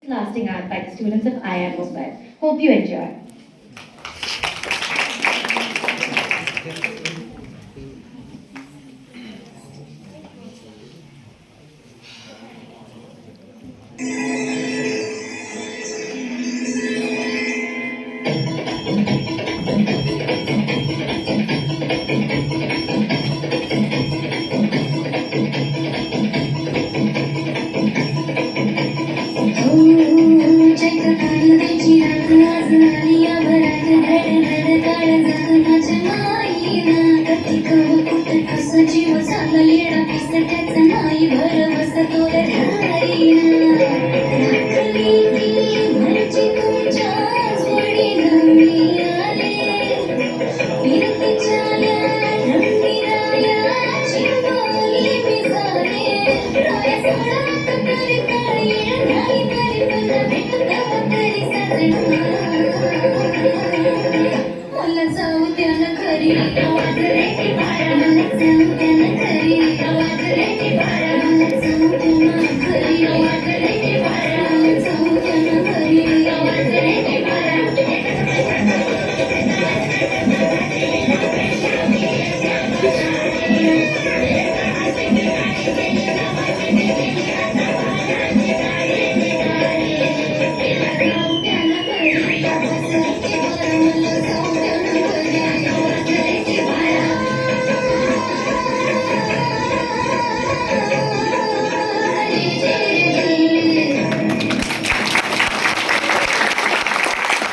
lasting art by the students of IIM Mumbai. Hope you enjoy. जीव चांगला येडा पिस त्याचा नाही भरवस तो घरची तुमच्याच वडील मी आले फिरतीच्या या रंगीराया शिवली मी झाले राया सोडात तरी काळी नाही तरी तुला भेटता तरी साजणा मला जाऊ द्या ना खरी आवाज रे की बाळा मला जाऊ द्या ना खरी आवाज